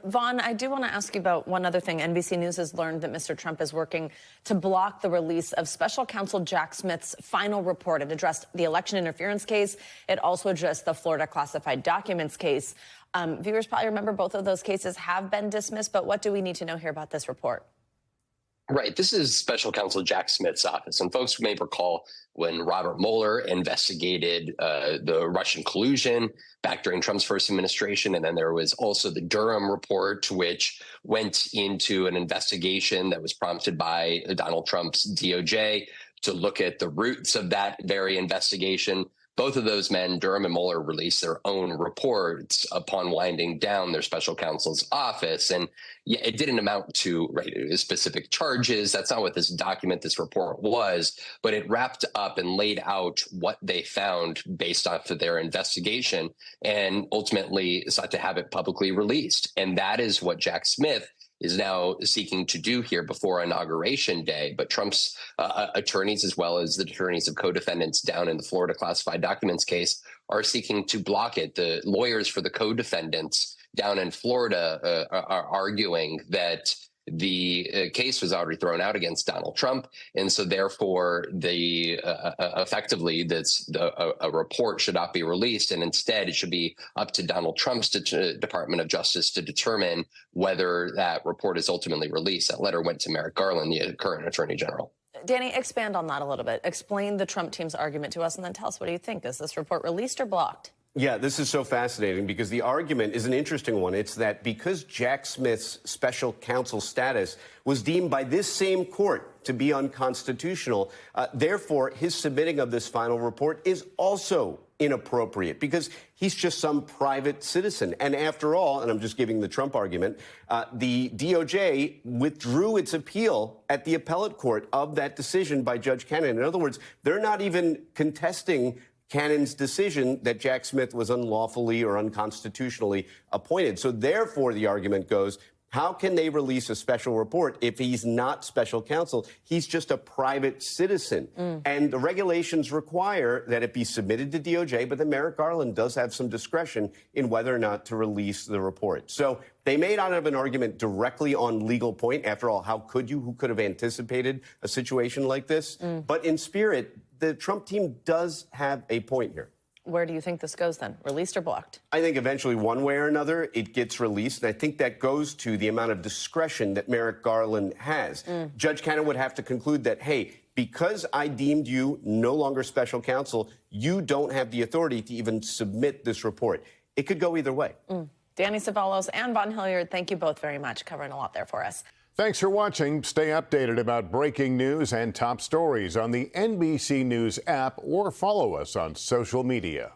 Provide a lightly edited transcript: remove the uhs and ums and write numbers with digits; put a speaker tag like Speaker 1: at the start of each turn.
Speaker 1: Vaughn, I do want to ask you about one other thing. NBC News has learned that Mr. Trump is working to block the release of special counsel Jack Smith's final report. It addressed the election interference case. It also addressed the Florida classified documents case. Viewers probably remember both of those cases have been dismissed, but what do we need to know here about this report?
Speaker 2: Right. This is special counsel Jack Smith's office. And folks may recall when Robert Mueller investigated the Russian collusion back during Trump's first administration. And then there was also the Durham report, which went into an investigation that was prompted by Donald Trump's DOJ to look at the roots of that very investigation. Both of those men, Durham and Mueller, released their own reports upon winding down their special counsel's office. And yeah, it didn't amount to specific charges. That's not what this document, this report was, but it wrapped up and laid out what they found based off of their investigation and ultimately sought to have it publicly released. And that is what Jack Smith is now seeking to do here before Inauguration Day. But Trump's attorneys, as well as the attorneys of co-defendants down in the Florida classified documents case, are seeking to block it. The lawyers for the co-defendants down in Florida are arguing that the case was already thrown out against Donald Trump. And so therefore, effectively, a report should not be released. And instead, it should be up to Donald Trump's Department of Justice to determine whether that report is ultimately released. That letter went to Merrick Garland, the current attorney general.
Speaker 1: Danny, expand on that a little bit. Explain the Trump team's argument to us and then tell us, what do you think? Is this report released or blocked?
Speaker 3: Yeah, this is so fascinating because the argument is an interesting one. It's that because Jack Smith's special counsel status was deemed by this same court to be unconstitutional, therefore his submitting of this final report is also inappropriate because he's just some private citizen. And after all, and I'm just giving the Trump argument, the DOJ withdrew its appeal at the appellate court of that decision by Judge Cannon. In other words, they're not even contesting Cannon's decision that Jack Smith was unlawfully or unconstitutionally appointed. So therefore, the argument goes, how can they release a special report if he's not special counsel? He's just a private citizen. And the regulations require that it be submitted to DOJ, but then Merrick Garland does have some discretion in whether or not to release the report. So they may not have an argument directly on legal point. After all, how could you? Who could have anticipated a situation like this? But in spirit, the Trump team does have a point here.
Speaker 1: Where do you think this goes then? Released or blocked?
Speaker 3: I think eventually one way or another it gets released. And I think that goes to the amount of discretion that Merrick Garland has. Judge Cannon would have to conclude that, hey, because I deemed you no longer special counsel, you don't have the authority to even submit this report. It could go either way.
Speaker 1: Danny Cevallos and Vaughn Hillyard, thank you both very much, covering a lot there for us.
Speaker 4: Thanks for watching. Stay updated about breaking news and top stories on the NBC News app or follow us on social media.